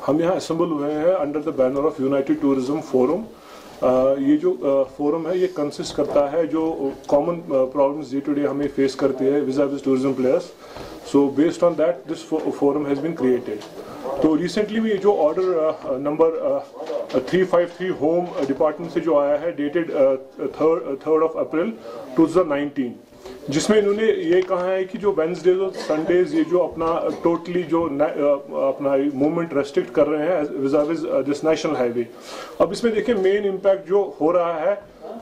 हम यहाँ असेंबल हुए हैं under the banner of United Tourism Forum. ये जो फोरम है ये कंसिस्ट करता है जो common problems day to day हमें फेस करती है vis tourism players. So based on that this forum has been created. तो रिसेंटली में ये जो ऑर्डर नंबर 353 होम डिपार्टमेंट से जो आया है डेटेड 3rd of April 2019, जिसमें इन्होंने ये कहा है कि जो वेडनेसडेज और संडेज ये जो अपना टोटली जो अपना मूवमेंट रेस्ट्रिक्ट कर रहे हैं विज़ दिस नेशनल हाईवे। अब इसमें देखिए मेन इम्पैक्ट जो हो रहा है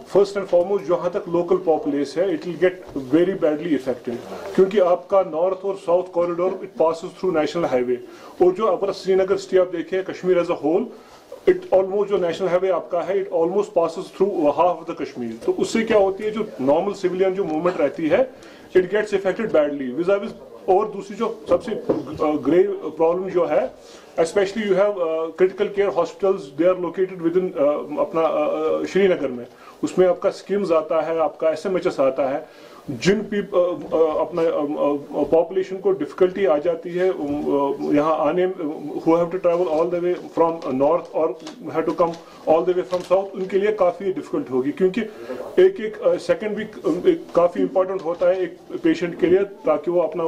फर्स्ट एंड फॉरमोस्ट जहाँ तक लोकल पॉपुलेस है it will get very badly affected, क्योंकि आपका नॉर्थ और south corridor it passes through national highway. और जो अगर श्रीनगर सिटी आप देखें Kashmir as a whole it almost जो नेशनल हाईवे आपका है it almost passes through half of the Kashmir. तो उससे क्या होती है जो नॉर्मल सिविलियन जो मूवमेंट रहती है it gets affected badly vis. और दूसरी जो सबसे ग्रेव प्रॉब्लम जो है specially you have critical care hospitals they are located within अपना श्रीनगर में। उसमें आपका स्कीम्स आता है, आपका SMHS आता है, जिन अपना पॉपुलेशन को डिफिकल्टी आ जाती है यहाँ आने, who have to travel all the way from north और have to come all the way from south, उनके लिए काफ़ी डिफिकल्ट होगी, क्योंकि एक सेकंड भी काफ़ी इंपॉर्टेंट होता है एक पेशेंट के लिए, ताकि वो अपना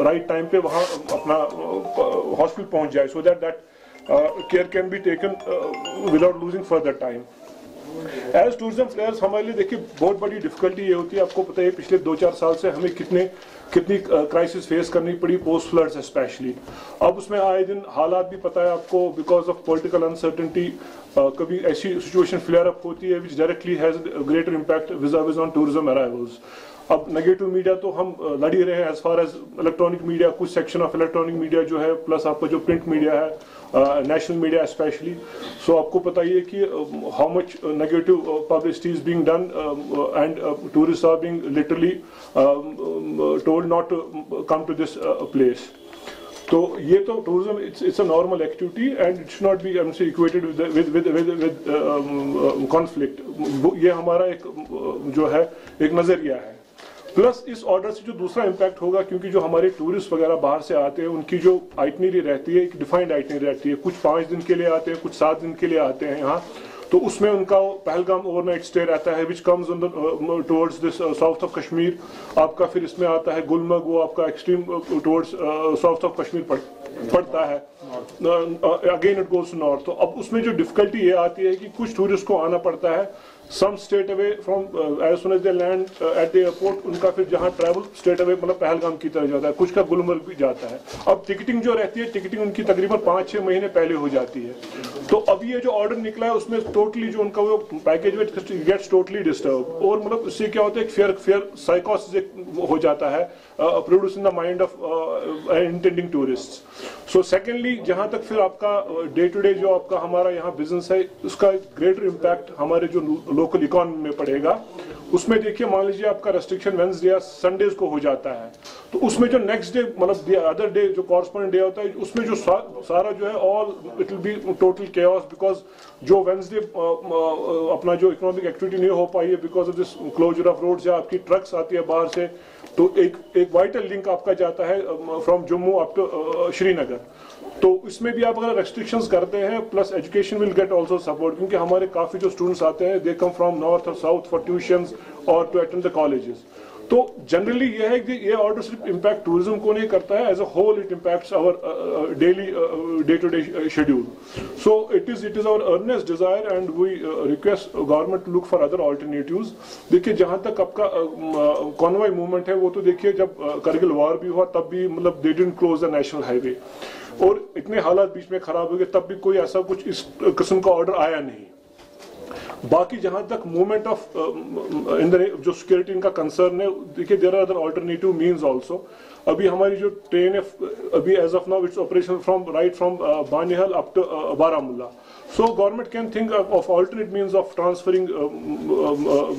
राइट टाइम पे वहाँ अपना हॉस्पिटल पहुँच जाए, so that care can be taken without losing further time. As tourism players हमारे लिए देखिए बहुत बड़ी डिफिकल्टी ये होती है, आपको पता है पिछले 2-4 साल से हमें कितनी क्राइसिस फेस करनी पड़ी पोस्ट फ्लड्स स्पेशली। अब उसमें आए दिन हालात भी पता है आपको बिकॉज ऑफ पॉलिटिकल अनसर्टेनिटी कभी ऐसी सिचुएशन फ्लेयर अप होती है which directly has greater impact vis on tourism arrivals. अब नेगेटिव मीडिया तो हम लड़ ही रहे हैं as far as electronic media, कुछ सेक्शन ऑफ इलेक्ट्रॉनिक मीडिया जो है, प्लस आपका जो प्रिंट मीडिया है, नेशनल मीडिया स्पेशली। सो आपको पता ही है कि how much negative publicity is being done and tourists are being literally told not to come to this place. तो ये तो tourism it's a normal activity and it should not be equated with conflict. ये हमारा एक जो है एक नजरिया है। प्लस इस ऑर्डर से जो दूसरा इम्पैक्ट होगा, क्योंकि जो हमारे टूरिस्ट वगैरह बाहर से आते हैं उनकी जो आइटनरी रहती है एक डिफाइंड आइटनरी रहती है, कुछ 5 दिन के लिए आते हैं, कुछ 7 दिन के लिए आते हैं यहाँ, तो उसमें उनका पहलगाम ओवरनाइट स्टे रहता है which comes towards this south of Kashmir. आपका फिर इसमें आता है गुलमर्ग, वो आपका extreme towards south of Kashmir पड़ता है, again it goes to north. तो अब उसमें जो डिफिकल्टी ये आती है कि कुछ टूरिस्ट को आना पड़ता है some state away from as soon as they land at the airport, उनका फिर जहाँ ट्रैवल स्टेट अवे मतलब पहलगाम की तरफ जाता है, कुछ का गुलमर्ग भी जाता है। अब टिकटिंग जो रहती है टिकटिंग उनकी तकरीबन 5-6 महीने पहले हो जाती है। तो अब ये जो ऑर्डर निकला है उसमें टोटली जो उनका वो पैकेज गेट्स टोटली डिस्टर्ब, और मतलब उससे क्या होता है फेयर साइकोसिस हो जाता है produce in the mind of intending tourist. So secondly जहाँ तक फिर आपका डे टू डे जो आपका हमारा यहाँ बिजनेस है उसका ग्रेटर इम्पैक्ट हमारे जो लोकल इकोनॉमी में पड़ेगा। उसमें देखिए मान लीजिए आपका रेस्ट्रिक्शन वेडनेसडे या संडेज को हो जाता है, तो उसमें जो नेक्स्ट डे मतलब अदर डे जो कॉरस्पॉन्डिंग डे होता है उसमें जो सारा जो है all it will be total chaos, because जो वेडनेसडे अपना जो इकोनॉमिक एक्टिविटी नहीं हो पाई है because of this closure of roads, या आपकी ट्रक्स आती है बाहर से, तो एक वाइटल लिंक आपका जाता है from Jammu up to Srinagar. तो इसमें भी आप अगर रेस्ट्रिक्शंस करते हैं plus education will get also support, क्योंकि हमारे काफ़ी जो स्टूडेंट्स आते हैं दे कम फ्रॉम नॉर्थ और साउथ फॉर ट्यूशंस और टू अटेंड द कॉलेजेस। तो जनरली ये है कि ये ऑर्डर सिर्फ इम्पैक्ट टूरिज्म को नहीं करता है, as a whole it impacts our daily day to day schedule. So it is our earnest desire and we request government to look for other alternatives. देखिए जहाँ तक आपका कॉन्वॉय मूवमेंट है वो तो देखिए जब करगिल वॉर भी हुआ तब भी मतलब they didn't close the national highway, और इतने हालात बीच में खराब हो गए तब भी कोई ऐसा कुछ इस किस्म का ऑर्डर आया नहीं। बाकी जहां तक मूवमेंट ऑफ जो सिक्योरिटी इनका कंसर्न है, देखिए there are other alternative means also. अभी हमारी जो ट्रेन है अभी as of now it's operation from Banihal up to Baramulla. So government can think of alternate means of transferring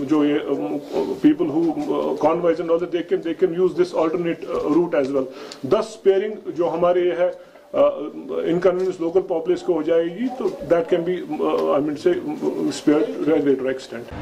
जो ये people who convoys and all that they can use this alternate route as well, thus sparing जो हमारे ये है inconvenience local populace को हो जाएगी, तो that can be I mean say spared to a greater extent.